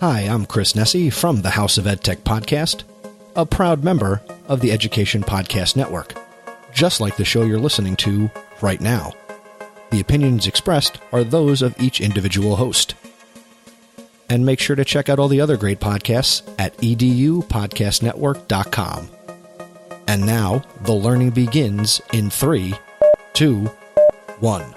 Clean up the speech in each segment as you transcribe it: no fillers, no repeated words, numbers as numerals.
Hi, I'm Chris Nesi from the House of EdTech podcast, a proud member of the Education Podcast Network, just like the show you're listening to right now. The opinions expressed are those of each individual host. And make sure to check out all the other great podcasts at edupodcastnetwork.com. And now, the learning begins in 3, 2, 1.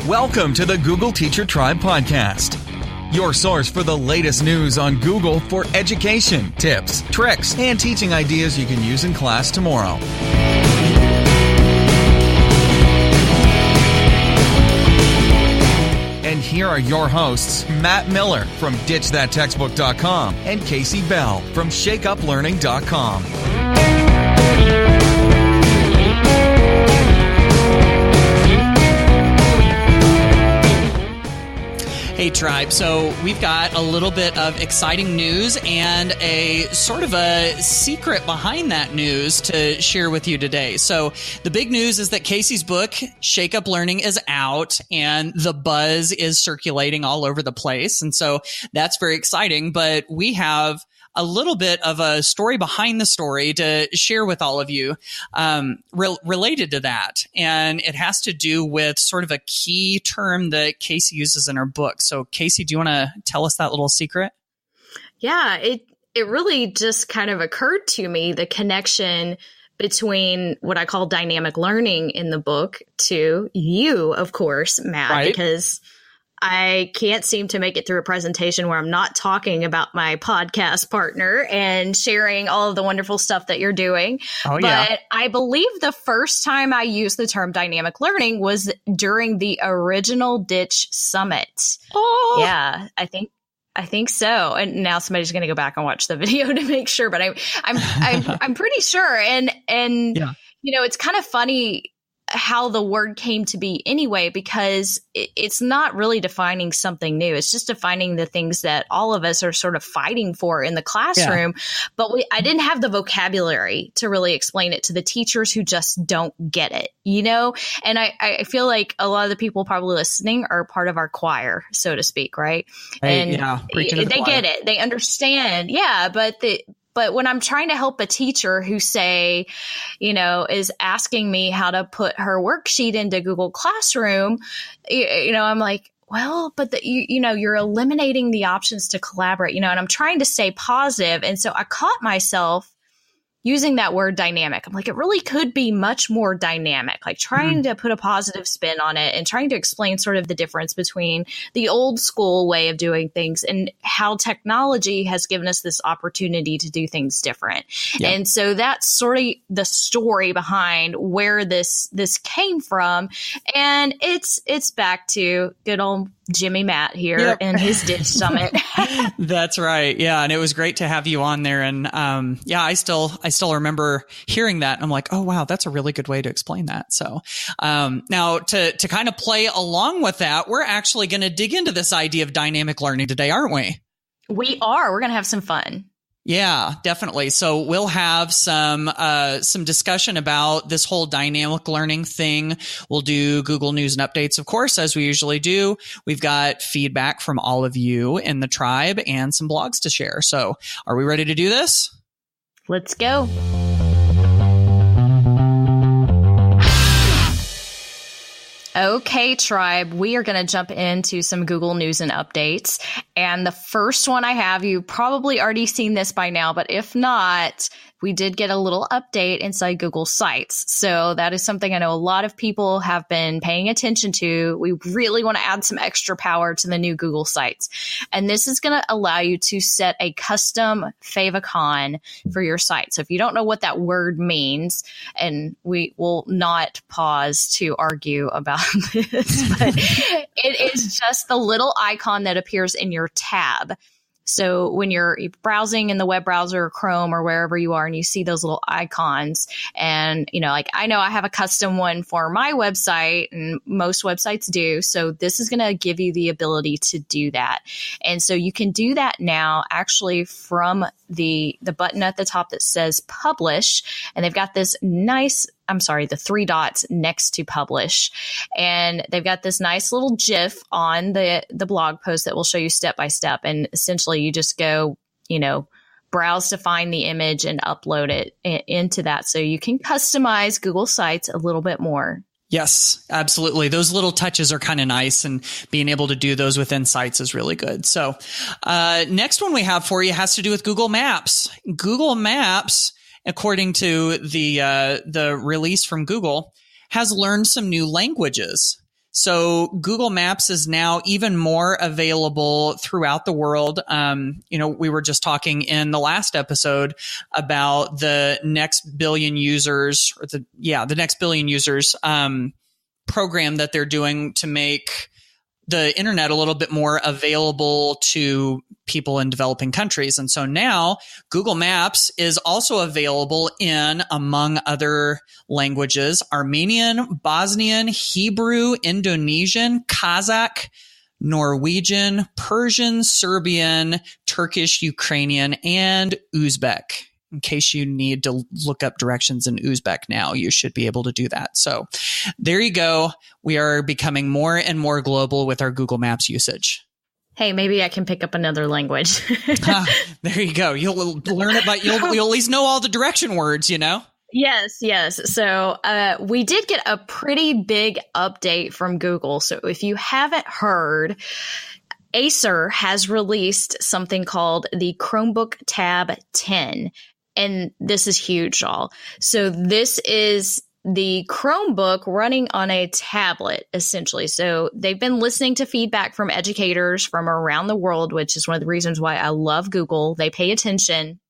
Welcome to the Google Teacher Tribe podcast, your source for the latest news on Google for education, tips, tricks, and teaching ideas you can use in class tomorrow. And here are your hosts, Matt Miller from DitchThatTextbook.com and Kasey Bell from ShakeUpLearning.com. Hey Tribe, so we've got a little bit of exciting news and a sort of a secret behind that news to share with you today. So the big news is that Kasey's book, Shake Up Learning, is out and the buzz is circulating all over the place. And so that's very exciting, but we have a little bit of a story behind the story to share with all of you related to that. And it has to do with sort of a key term that Kasey uses in her book. So Kasey, do you want to tell us that little secret? Yeah, it really just kind of occurred to me, the connection between what I call dynamic learning in the book to you, of course, Matt, right? Because I can't seem to make it through a presentation where I'm not talking about my podcast partner and sharing all of the wonderful stuff that you're doing. Oh, yeah. But I believe the first time I used the term dynamic learning was during the original Ditch Summit. Oh. Yeah, I think so. And now somebody's going to go back and watch the video to make sure, but I'm pretty sure. And yeah. You know, it's kind of funny how the word came to be anyway, because it's not really defining something new. It's just defining the things that all of us are sort of fighting for in the classroom. Yeah. But I didn't have the vocabulary to really explain it to the teachers who just don't get it, you know? And I feel like a lot of the people probably listening are part of our choir, so to speak, right? And they get it. They understand. Yeah, But when I'm trying to help a teacher who, say, you know, is asking me how to put her worksheet into Google Classroom, you know, I'm like, well, but you know, you're eliminating the options to collaborate, you know, and I'm trying to stay positive. And so I caught myself using that word dynamic. I'm like, it really could be much more dynamic, like trying to put a positive spin on it and trying to explain sort of the difference between the old school way of doing things and how technology has given us this opportunity to do things different. Yeah. And so that's sort of the story behind where this came from. And it's back to good old Jimmy Matt here and his Ditch Summit. That's right. Yeah. And it was great to have you on there. And I still remember hearing that. And I'm like, oh, wow, that's a really good way to explain that. So now to kind of play along with that, we're actually going to dig into this idea of dynamic learning today, aren't we? We are. We're going to have some fun. Yeah, definitely. So we'll have some discussion about this whole dynamic learning thing. We'll do Google News and updates, of course, as we usually do. We've got feedback from all of you in the tribe and some blogs to share. So are we ready to do this? Let's go. Okay, Tribe, we are going to jump into some Google News and updates. And the first one I have, you've probably already seen this by now, but if not, we did get a little update inside Google Sites. So that is something I know a lot of people have been paying attention to. We really want to add some extra power to the new Google Sites. And this is going to allow you to set a custom favicon for your site. So if you don't know what that word means, and we will not pause to argue about this, but it is just the little icon that appears in your tab. So when you're browsing in the web browser or Chrome or wherever you are and you see those little icons and, you know, like I know I have a custom one for my website and most websites do. So this is going to give you the ability to do that. And so you can do that now actually from the button at the top that says publish, and they've got this nice, the 3 dots next to publish. And they've got this nice little GIF on the blog post that will show you step by step. And essentially you just go, browse to find the image and upload it into that. So you can customize Google Sites a little bit more. Yes, absolutely. Those little touches are kind of nice, and being able to do those within Sites is really good. So next one we have for you has to do with Google Maps. Google Maps, according to the release from Google, has learned some new languages. So Google Maps is now even more available throughout the world. We were just talking in the last episode about the next billion users, the next billion users program that they're doing to make the internet a little bit more available to people in developing countries. And so now Google Maps is also available in, among other languages, Armenian, Bosnian, Hebrew, Indonesian, Kazakh, Norwegian, Persian, Serbian, Turkish, Ukrainian, and Uzbek. In case you need to look up directions in Uzbek now, you should be able to do that. So there you go. We are becoming more and more global with our Google Maps usage. Hey, maybe I can pick up another language. There you go. You'll learn it, but you'll at least know all the direction words, Yes. So we did get a pretty big update from Google. So if you haven't heard, Acer has released something called the Chromebook Tab 10. And this is huge, y'all. So this is the Chromebook running on a tablet, essentially. So they've been listening to feedback from educators from around the world, which is one of the reasons why I love Google. They pay attention.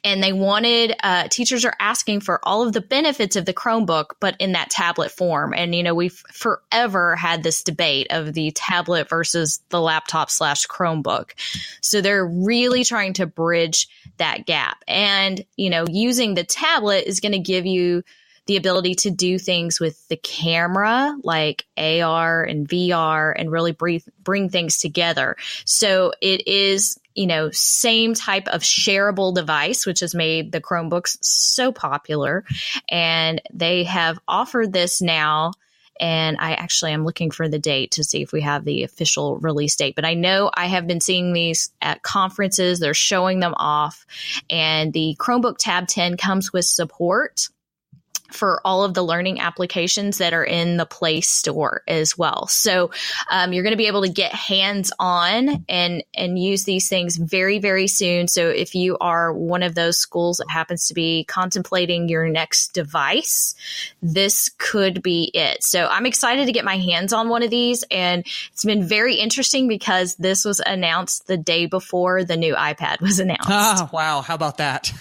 And they wanted, teachers are asking for all of the benefits of the Chromebook, but in that tablet form. And, we've forever had this debate of the tablet versus the laptop / Chromebook. So they're really trying to bridge that gap. And, using the tablet is going to give you the ability to do things with the camera like AR and VR and really bring things together. So it is, same type of shareable device, which has made the Chromebooks so popular. And they have offered this now. And I actually am looking for the date to see if we have the official release date. But I know I have been seeing these at conferences. They're showing them off. And the Chromebook Tab 10 comes with support for all of the learning applications that are in the Play Store as well. So you're going to be able to get hands-on and use these things very, very soon. So if you are one of those schools that happens to be contemplating your next device, this could be it. So I'm excited to get my hands on one of these. And it's been very interesting because this was announced the day before the new iPad was announced. Oh, wow. How about that?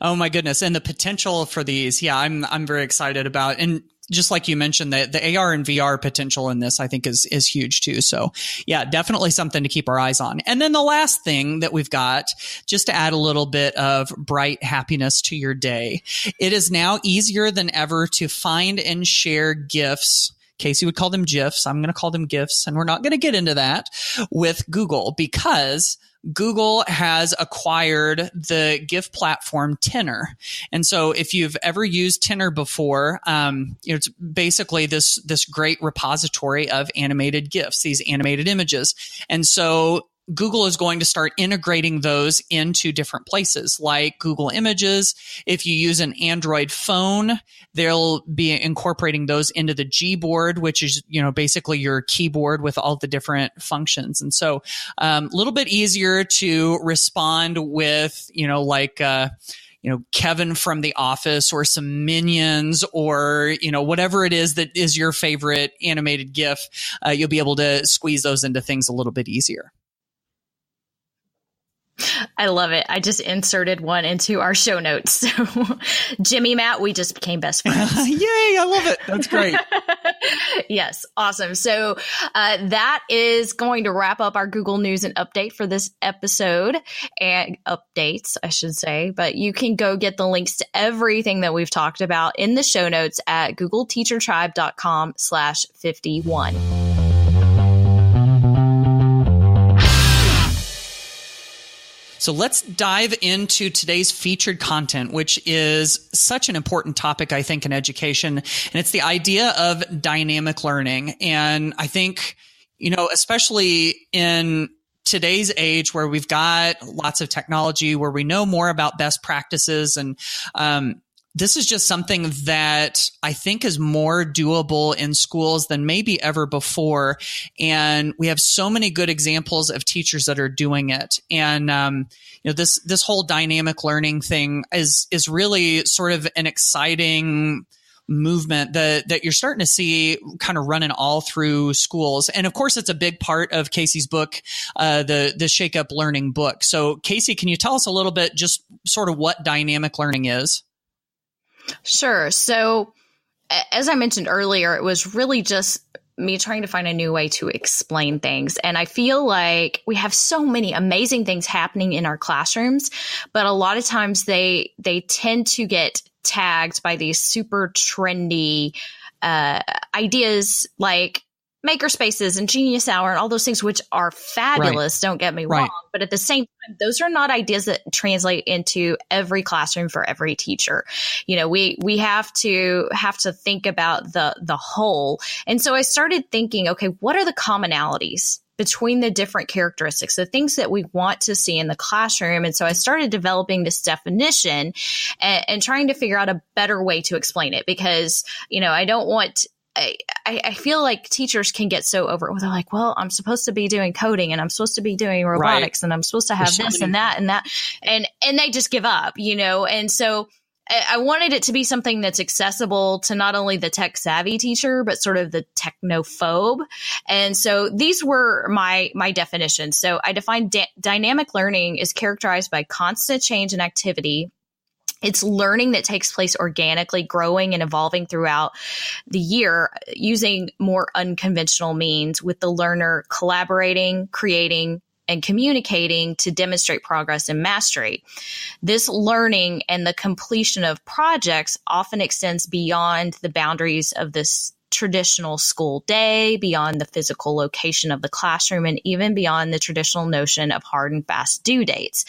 Oh, my goodness. And the potential for these. Yeah, I'm very excited about. And just like you mentioned, the AR and VR potential in this, I think is huge too. So yeah, definitely something to keep our eyes on. And then the last thing that we've got, just to add a little bit of bright happiness to your day, it is now easier than ever to find and share GIFs. Kasey would call them GIFs. I'm going to call them GIFs. And we're not going to get into that with Google because Google has acquired the GIF platform Tenor. And so if you've ever used Tenor before, it's basically this great repository of animated GIFs, these animated images. And so Google is going to start integrating those into different places like Google Images. If you use an Android phone, they'll be incorporating those into the Gboard, which is, basically your keyboard with all the different functions. And so a little bit easier to respond with, Kevin from The Office or some Minions or, whatever it is that is your favorite animated GIF, you'll be able to squeeze those into things a little bit easier. I love it. I just inserted one into our show notes. So Jimmy, Matt, we just became best friends. Yay. I love it. That's great. Yes. Awesome. So that is going to wrap up our Google News and Update for this episode, and updates, I should say. But you can go get the links to everything that we've talked about in the show notes at googleteachertribe.com/51. So let's dive into today's featured content, which is such an important topic, I think, in education. And it's the idea of dynamic learning. And I think, especially in today's age where we've got lots of technology, where we know more about best practices, and this is just something that I think is more doable in schools than maybe ever before. And we have so many good examples of teachers that are doing it. And, this whole dynamic learning thing is really sort of an exciting movement that you're starting to see kind of running all through schools. And of course, it's a big part of Kasey's book, the Shake Up Learning book. So Kasey, can you tell us a little bit just sort of what dynamic learning is? Sure. So as I mentioned earlier, it was really just me trying to find a new way to explain things. And I feel like we have so many amazing things happening in our classrooms, but a lot of times they tend to get tagged by these super trendy ideas like makerspaces and Genius Hour and all those things, which are fabulous. Right. Don't get me wrong. But at the same time, those are not ideas that translate into every classroom for every teacher. We have to think about the whole. And so I started thinking, okay, what are the commonalities between the different characteristics, the things that we want to see in the classroom? And so I started developing this definition and trying to figure out a better way to explain it, because, I don't want I feel like teachers can get so they're like, well, I'm supposed to be doing coding and I'm supposed to be doing robotics and I'm supposed to have this and that and that. And they just give up, And so I wanted it to be something that's accessible to not only the tech savvy teacher, but sort of the technophobe. And so these were my definitions. So I defined dynamic learning is characterized by constant change and activity. It's learning that takes place organically, growing and evolving throughout the year using more unconventional means, with the learner collaborating, creating, and communicating to demonstrate progress and mastery. This learning and the completion of projects often extends beyond the boundaries of this traditional school day, beyond the physical location of the classroom, and even beyond the traditional notion of hard and fast due dates.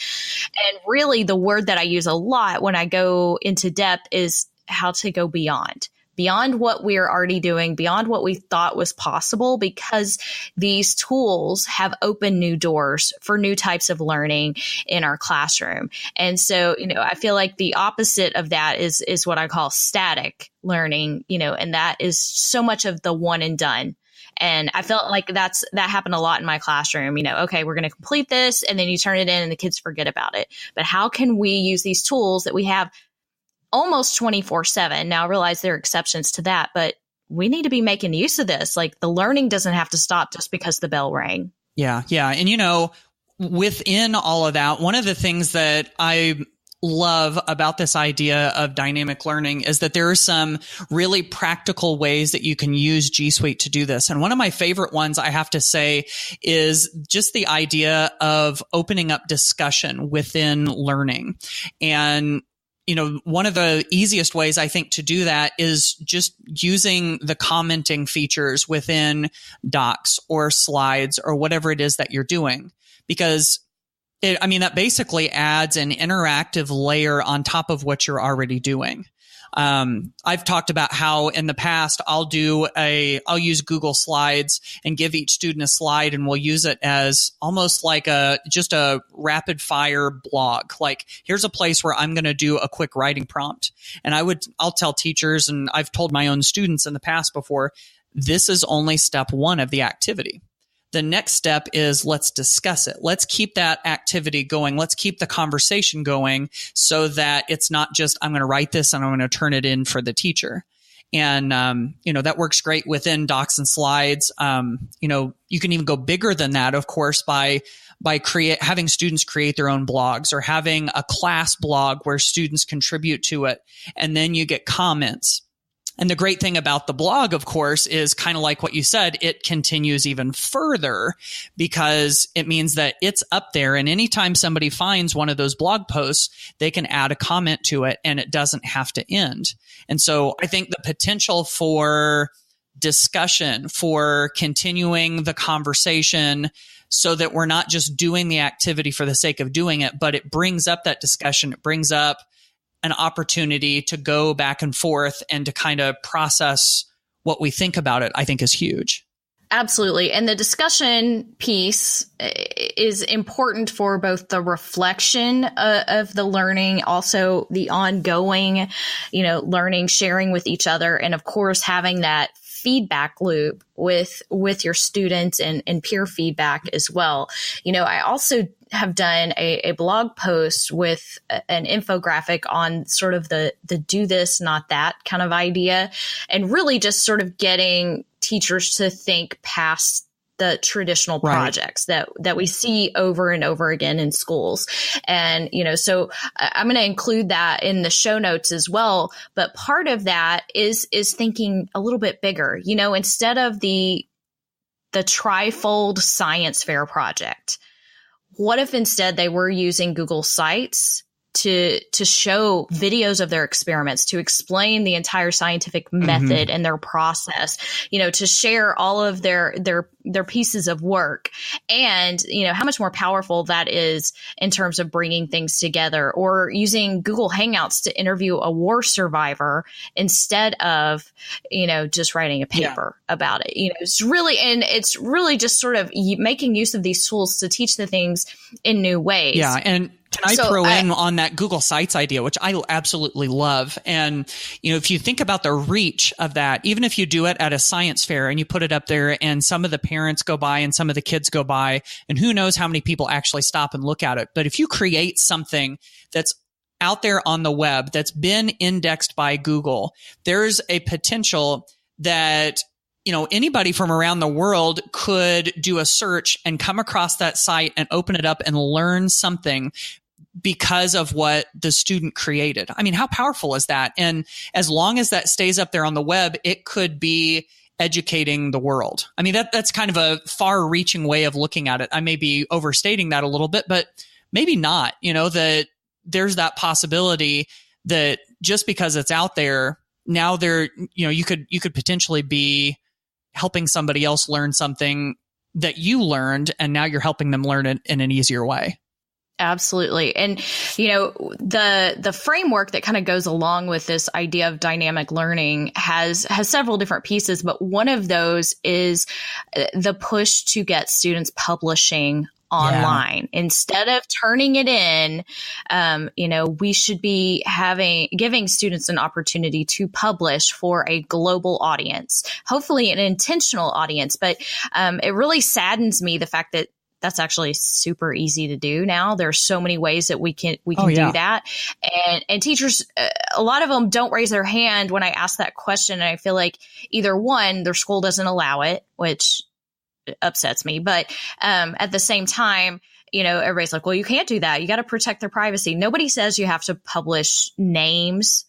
And really, the word that I use a lot when I go into depth is how to go beyond what we're already doing, beyond what we thought was possible, because these tools have opened new doors for new types of learning in our classroom. And so, I feel like the opposite of that is what I call static learning, and that is so much of the one and done. And I felt like that happened a lot in my classroom. Okay, we're going to complete this, and then you turn it in and the kids forget about it. But how can we use these tools that we have almost 24/7? Now I realize there are exceptions to that, but we need to be making use of this. Like, the learning doesn't have to stop just because the bell rang. Yeah. And, within all of that, one of the things that I love about this idea of dynamic learning is that there are some really practical ways that you can use G Suite to do this. And one of my favorite ones, I have to say, is just the idea of opening up discussion within learning. And one of the easiest ways, I think, to do that is just using the commenting features within docs or slides or whatever it is that you're doing, because that basically adds an interactive layer on top of what you're already doing. I've talked about how in the past I'll use Google Slides and give each student a slide, and we'll use it as almost like just a rapid fire blog. Like, here's a place where I'm going to do a quick writing prompt. And I'll tell teachers, and I've told my own students in the past before, this is only step one of the activity. The next step is let's discuss it. Let's keep that activity going. Let's keep the conversation going so that it's not just, I'm going to write this and I'm going to turn it in for the teacher. And, that works great within docs and slides. You can even go bigger than that, of course, by having students create their own blogs, or having a class blog where students contribute to it. And then you get comments. And the great thing about the blog, of course, is kind of like what you said, it continues even further, because it means that it's up there. And anytime somebody finds one of those blog posts, they can add a comment to it and it doesn't have to end. And so I think the potential for discussion, for continuing the conversation, so that we're not just doing the activity for the sake of doing it, but it brings up that discussion. It brings up an opportunity to go back and forth and to kind of process what we think about it, I think is huge. Absolutely. And the discussion piece is important for both the reflection of the learning, also the ongoing, learning, sharing with each other, and of course, having that feedback loop with your students and peer feedback as well. I also have done a blog post with an infographic on sort of the do this, not that kind of idea, and really just sort of getting teachers to think past the traditional projects that we see over and over again in schools. And, so I'm going to include that in the show notes as well. But part of that is thinking a little bit bigger, instead of the trifold science fair project, what if instead they were using Google Sites to show videos of their experiments, to explain the entire scientific method and their process, to share all of their pieces of work, and, how much more powerful that is in terms of bringing things together, or using Google Hangouts to interview a war survivor instead of, just writing a paper about it. It's really just sort of making use of these tools to teach the things in new ways. Yeah. And can I throw in on that Google Sites idea, which I absolutely love? And, if you think about the reach of that, even if you do it at a science fair and you put it up there and some of the parents go by and some of the kids go by, and who knows how many people actually stop and look at it. But if you create something that's out there on the web that's been indexed by Google, there's a potential that anybody from around the world could do a search and come across that site and open it up and learn something because of what the student created. I mean, how powerful is that? And as long as that stays up there on the web, it could be educating the world. I mean, that's kind of a far-reaching way of looking at it. I may be overstating that a little bit, but maybe not, that there's that possibility that just because it's out there, now you could potentially be helping somebody else learn something that you learned, and now you're helping them learn it in an easier way. Absolutely. And, the framework that kind of goes along with this idea of dynamic learning has several different pieces, but one of those is the push to get students publishing online. Instead of turning it in, we should be giving students an opportunity to publish for a global audience, hopefully an intentional audience. But it really saddens me, the fact that that's actually super easy to do now. There's so many ways that we can do that. And teachers, a lot of them don't raise their hand when I ask that question. And I feel like either one, their school doesn't allow it, which upsets me. But at the same time, everybody's like, well, you can't do that. You got to protect their privacy. Nobody says you have to publish names.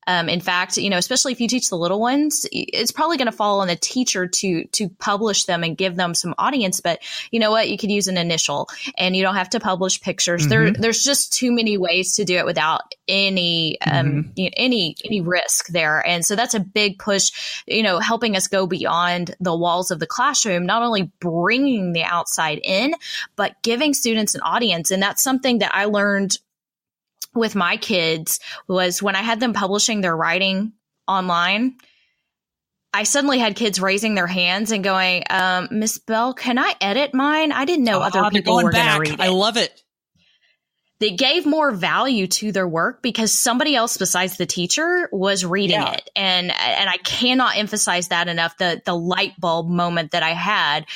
In fact, especially if you teach the little ones, it's probably going to fall on the teacher to publish them and give them some audience. But you know what? You could use an initial, and you don't have to publish pictures. There's just too many ways to do it without any any risk there. And so that's a big push, helping us go beyond the walls of the classroom, not only bringing the outside in, but giving students an audience. And that's something that I learned with my kids, was when I had them publishing their writing online, I suddenly had kids raising their hands and going, Miss Bell, can I edit mine? I didn't know other people were going to read it. I love it. They gave more value to their work because somebody else besides the teacher was reading it. And I cannot emphasize that enough, the light bulb moment that I had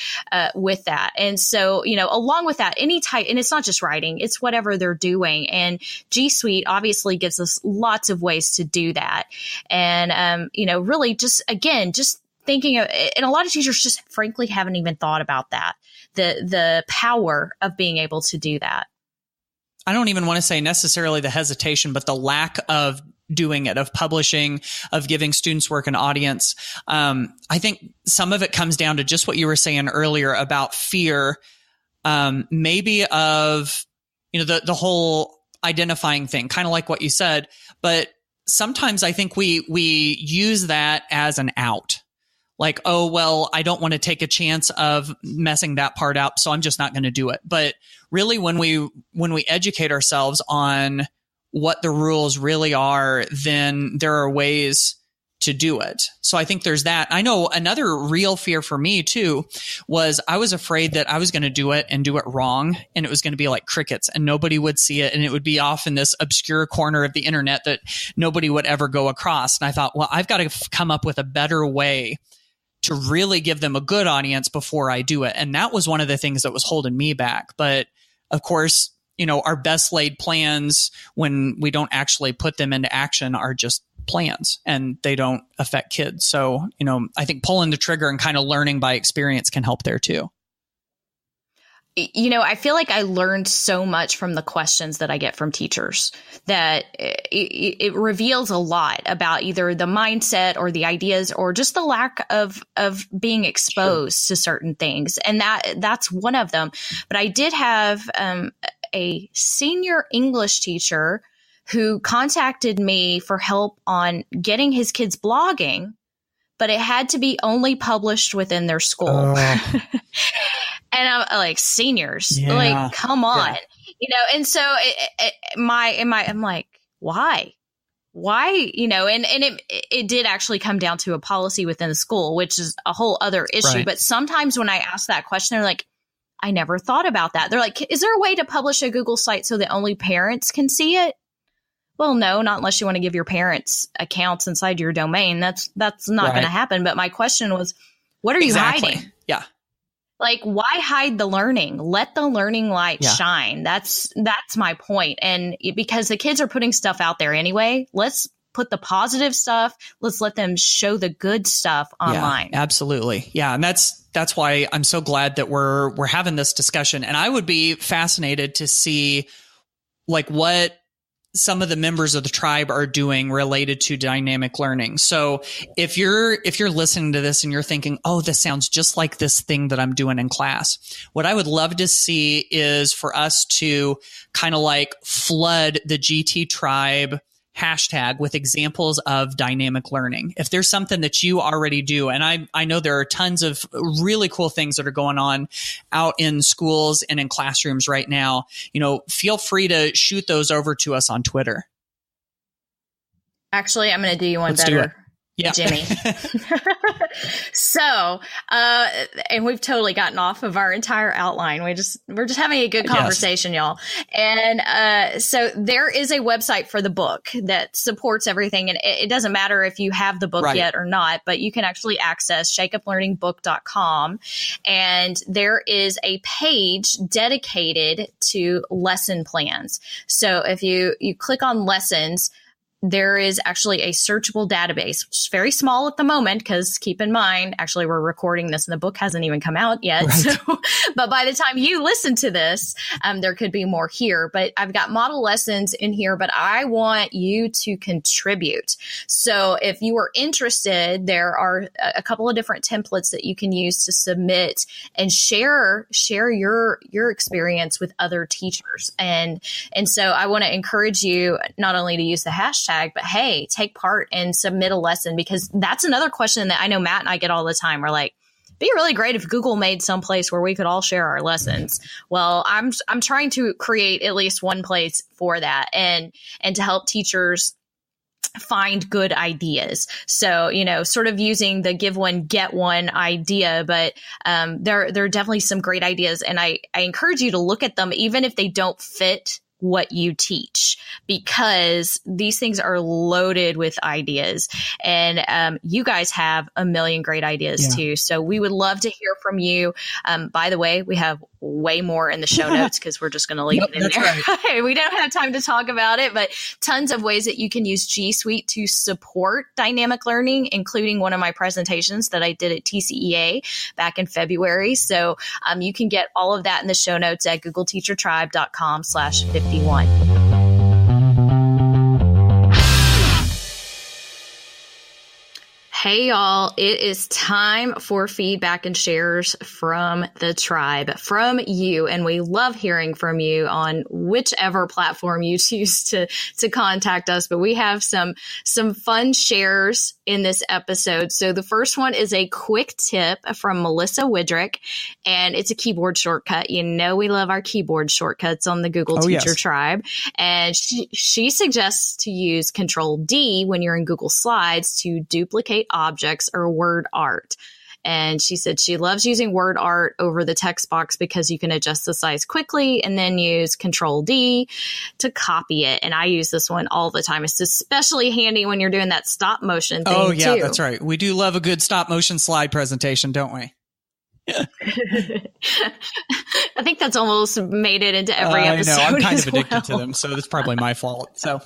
with that. And so, along with that, any type, and it's not just writing, it's whatever they're doing. And G Suite obviously gives us lots of ways to do that. And, really just thinking of, and a lot of teachers just frankly haven't even thought about that, the power of being able to do that. I don't even want to say necessarily the hesitation, but the lack of doing it, of publishing, of giving students work an audience. I think some of it comes down to just what you were saying earlier about fear, maybe of, the whole identifying thing, kind of like what you said. But sometimes I think we use that as an out. like, oh, well, I don't want to take a chance of messing that part up, so I'm just not going to do it. But really, when we educate ourselves on what the rules really are, then there are ways to do it. So I think there's that. I know another real fear for me too was I was afraid that I was going to do it and do it wrong, and it was going to be like crickets and nobody would see it, and it would be off in this obscure corner of the internet that nobody would ever go across. And I thought, well, I've got to come up with a better way to really give them a good audience before I do it. And that was one of the things that was holding me back. But of course, our best laid plans, when we don't actually put them into action, are just plans and they don't affect kids. So, I think pulling the trigger and kind of learning by experience can help there too. I feel like I learned so much from the questions that I get from teachers that it reveals a lot about either the mindset or the ideas or just the lack of being exposed to certain things. And that's one of them. But I did have a senior English teacher who contacted me for help on getting his kids blogging, but it had to be only published within their school. And I'm like, seniors, like, come on, and so I'm like, why, and it did actually come down to a policy within the school, which is a whole other issue. Right. But sometimes when I ask that question, they're like, I never thought about that. They're like, is there a way to publish a Google site so that only parents can see it? Well, no, not unless you want to give your parents accounts inside your domain. That's not going to happen. But my question was, what are you hiding? Yeah. Like, why hide the learning? Let the learning light shine. That's my point. And because the kids are putting stuff out there anyway, let's put the positive stuff. Let's let them show the good stuff online. Yeah, absolutely. Yeah. And that's why I'm so glad that we're having this discussion. And I would be fascinated to see like what some of the members of the tribe are doing related to dynamic learning. So if you're listening to this and you're thinking, oh, this sounds just like this thing that I'm doing in class, what I would love to see is for us to kind of like flood the GT tribe hashtag with examples of dynamic learning. If there's something that you already do, and I know there are tons of really cool things that are going on out in schools and in classrooms right now, feel free to shoot those over to us on Twitter. Actually, I'm going to do you one better. Yeah. Jimmy. So, and we've totally gotten off of our entire outline. We're just having a good conversation, y'all. And, so there is a website for the book that supports everything. And it doesn't matter if you have the book yet or not, but you can actually access shakeuplearningbook.com. And there is a page dedicated to lesson plans. So if you click on lessons, there is actually a searchable database, which is very small at the moment because keep in mind, actually, we're recording this and the book hasn't even come out yet. Right. So, but by the time you listen to this, there could be more here. But I've got model lessons in here, but I want you to contribute. So if you are interested, there are a couple of different templates that you can use to submit and share your experience with other teachers. And so I want to encourage you not only to use the hashtag, but hey, take part and submit a lesson, because that's another question that I know Matt and I get all the time. We're like, it'd be really great if Google made some place where we could all share our lessons. Well, I'm trying to create at least one place for that and to help teachers find good ideas. So, sort of using the give one, get one idea, but there are definitely some great ideas. And I encourage you to look at them, even if they don't fit what you teach, because these things are loaded with ideas, and you guys have a million great ideas too. So we would love to hear from you. By the way, we have way more in the show notes because we're just going to leave it in there. Right. We don't have time to talk about it, but tons of ways that you can use G Suite to support dynamic learning, including one of my presentations that I did at TCEA back in February. So you can get all of that in the show notes at googleteachertribe.com/51. Hey y'all, it is time for feedback and shares from the tribe, from you. And we love hearing from you on whichever platform you choose to contact us. But we have some fun shares in this episode. So the first one is a quick tip from Melissa Widrick, and it's a keyboard shortcut. You know, we love our keyboard shortcuts on the Google Teacher Tribe. And she suggests to use CTRL D when you're in Google Slides to duplicate objects or word art. And she said she loves using word art over the text box because you can adjust the size quickly and then use CTRL D to copy it. And I use this one all the time. It's especially handy when you're doing that stop motion thing. Oh, yeah, too. That's right. We do love a good stop motion slide presentation, don't we? I think that's almost made it into every episode. I know. I'm kind of addicted to them, so that's probably my fault. So,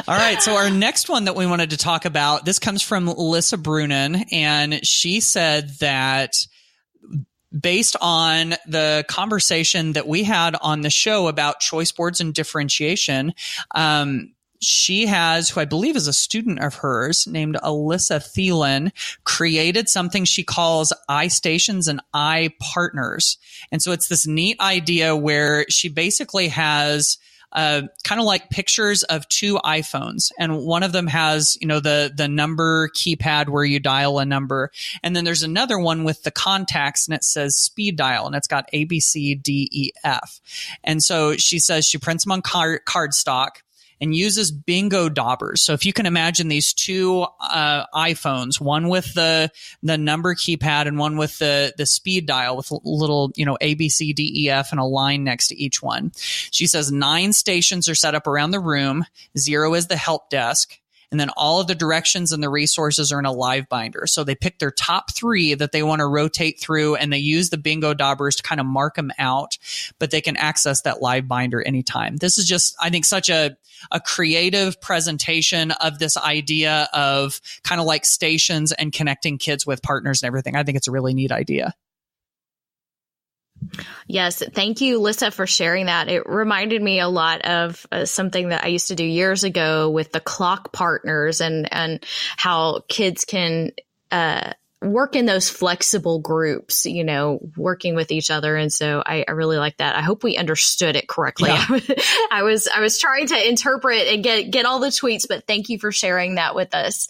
all right. So our next one that we wanted to talk about, this comes from Lissa Brunin, and she said that based on the conversation that we had on the show about choice boards and differentiation, she has, who I believe is a student of hers, named Alyssa Thielen, created something she calls iStations and iPartners. And so it's this neat idea where she basically has kind of like pictures of two iPhones, and one of them has, you know, the number keypad where you dial a number, and then there's another one with the contacts, and it says speed dial, and it's got A, B, C, D, E, F. And so she says she prints them on cardstock and uses bingo daubers. So if you can imagine these two iPhones, one with the number keypad and one with the speed dial with little, you know, A, B, C, D, E, F and a line next to each one. She says 9 stations are set up around the room. 0 is the help desk. And then all of the directions and the resources are in a live binder. So they pick their top 3 that they want to rotate through, and they use the bingo daubers to kind of mark them out, but they can access that live binder anytime. This is just, I think, such a creative presentation of this idea of kind of like stations and connecting kids with partners and everything. I think it's a really neat idea. Yes. Thank you, Lissa, for sharing that. It reminded me a lot of something that I used to do years ago with the clock partners and how kids can work in those flexible groups, you know, working with each other. And so I really like that. I hope we understood it correctly. Yeah. I was trying to interpret and get all the tweets, but thank you for sharing that with us.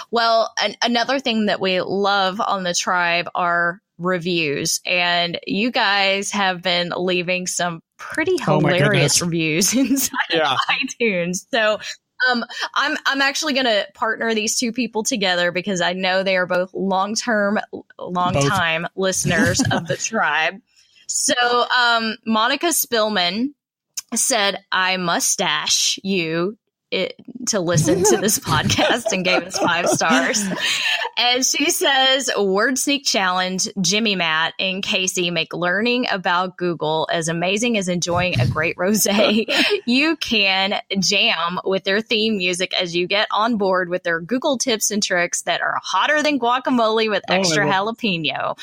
Well, another thing that we love on the tribe are reviews, and you guys have been leaving some pretty hilarious reviews inside of iTunes. So I'm actually going to partner these two people together because I know they are both long-time listeners of the tribe. So Monica Spillman said, "I mustache you to listen to this podcast," and gave us 5 stars. And she says, "Word Sneak Challenge, Jimmy, Matt, and Kasey make learning about Google as amazing as enjoying a great rosé. You can jam with their theme music as you get on board with their Google tips and tricks that are hotter than guacamole with extra jalapeno."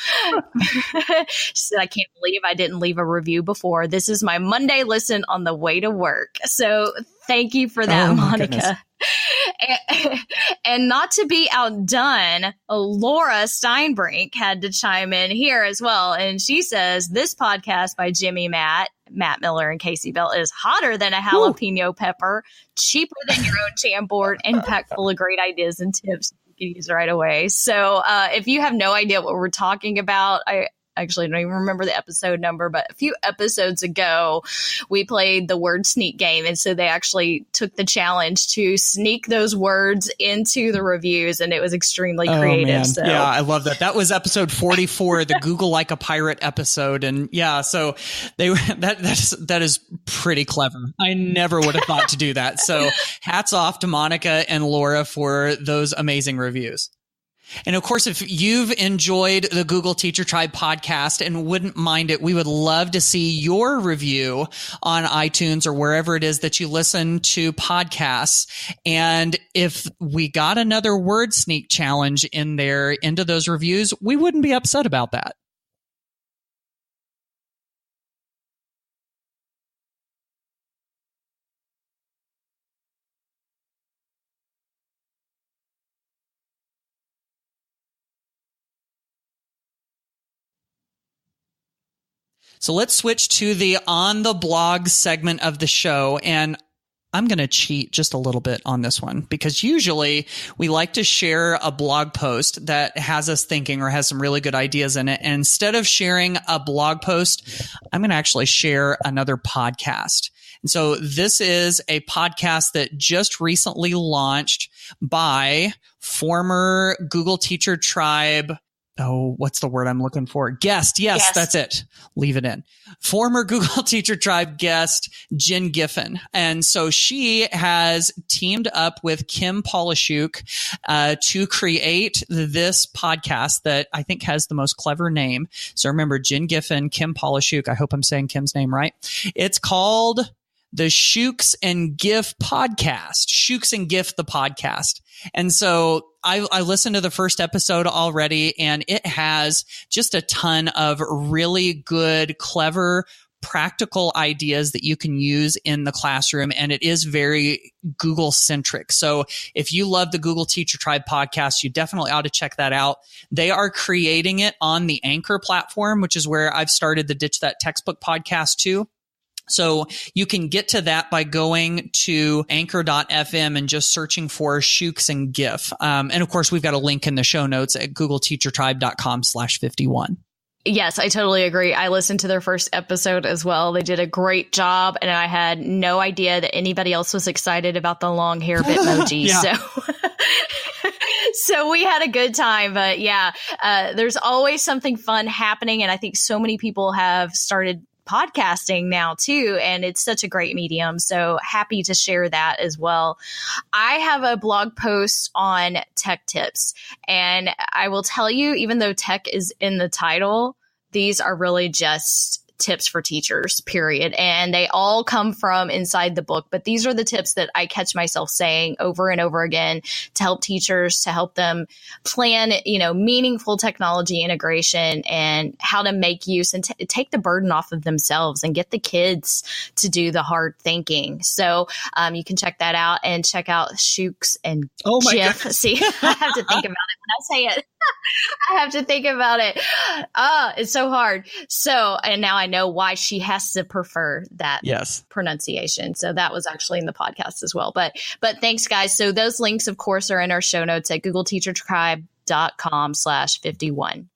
She said, "I can't believe I didn't leave a review before. This is my Monday listen on the way to work." So thank you for that, Monica. And not to be outdone, Laura Steinbrink had to chime in here as well. And she says, "This podcast by Jimmy, Matt Miller, and Kasey Bell is hotter than a jalapeno pepper, cheaper than your own jam board, and packed full of great ideas and tips you can use right away." So if you have no idea what we're talking about, I actually don't even remember the episode number, but a few episodes ago, we played the word sneak game. And so they actually took the challenge to sneak those words into the reviews, and it was extremely creative. So. Yeah, I love that. That was episode 44, the Google Like a Pirate episode. And yeah, so that is pretty clever. I never would have thought to do that. So hats off to Monica and Laura for those amazing reviews. And of course, if you've enjoyed the Google Teacher Tribe podcast and wouldn't mind it, we would love to see your review on iTunes or wherever it is that you listen to podcasts. And if we got another word sneak challenge in there into those reviews, we wouldn't be upset about that. So let's switch to the On the Blog segment of the show. And I'm going to cheat just a little bit on this one because usually we like to share a blog post that has us thinking or has some really good ideas in it. And instead of sharing a blog post, I'm going to actually share another podcast. And so this is a podcast that just recently launched by former Google Teacher Tribe. Oh, what's the word I'm looking for? Guest. Yes, that's it. Leave it in. Former Google Teacher Tribe guest, Jen Giffen. And so she has teamed up with Kim Polishuk to create this podcast that I think has the most clever name. So remember, Jen Giffen, Kim Polishuk. I hope I'm saying Kim's name right. It's called the Shukes and Giff podcast. Shukes and Giff, the podcast. And so I listened to the first episode already, and it has just a ton of really good, clever, practical ideas that you can use in the classroom. And it is very Google centric. So if you love the Google Teacher Tribe podcast, you definitely ought to check that out. They are creating it on the Anchor platform, which is where I've started the Ditch That Textbook podcast too. So you can get to that by going to anchor.fm and just searching for Shukes and Giff. And of course, we've got a link in the show notes at googleteachertribe.com/51. Yes, I totally agree. I listened to their first episode as well. They did a great job, and I had no idea that anybody else was excited about the long hair Bitmoji. Yeah. So we had a good time, but there's always something fun happening. And I think so many people have started podcasting now too, and it's such a great medium. So happy to share that as well. I have a blog post on tech tips, and I will tell you, even though tech is in the title, these are really just tips for teachers, period. And they all come from inside the book. But these are the tips that I catch myself saying over and over again to help teachers, to help them plan, meaningful technology integration and how to make use and take the burden off of themselves and get the kids to do the hard thinking. So you can check that out and check out Shukes and Giff. See, I have to think about it when I say it. I have to think about it. It's so hard. So, and now I know why she has to prefer that pronunciation. So that was actually in the podcast as well. But thanks, guys. So those links, of course, are in our show notes at googleteachertribe.com/51.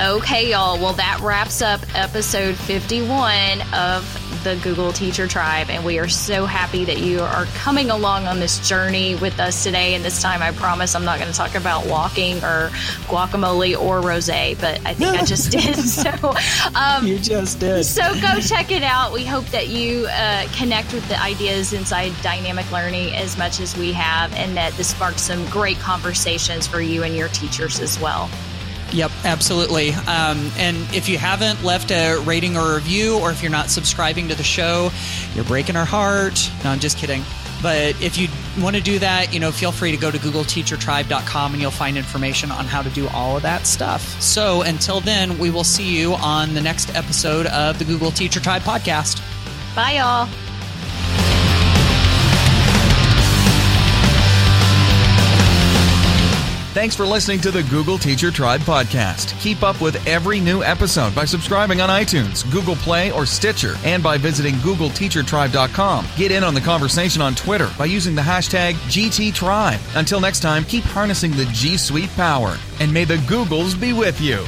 Okay, y'all. Well, that wraps up episode 51 of the Google Teacher Tribe, and we are so happy that you are coming along on this journey with us today. And this time, I promise I'm not going to talk about walking or guacamole or rosé, but I think I just did. So you just did. So go check it out. We hope that you connect with the ideas inside dynamic learning as much as we have, and that this sparks some great conversations for you and your teachers as well. Yep, absolutely. And if you haven't left a rating or a review, or if you're not subscribing to the show, you're breaking our heart. No, I'm just kidding. But if you want to do that, feel free to go to googleteachertribe.com and you'll find information on how to do all of that stuff. So until then, we will see you on the next episode of the Google Teacher Tribe podcast. Bye, y'all. Thanks for listening to the Google Teacher Tribe podcast. Keep up with every new episode by subscribing on iTunes, Google Play, or Stitcher, and by visiting googleteachertribe.com. Get in on the conversation on Twitter by using the hashtag GTTribe. Until next time, keep harnessing the G Suite power, and may the Googles be with you.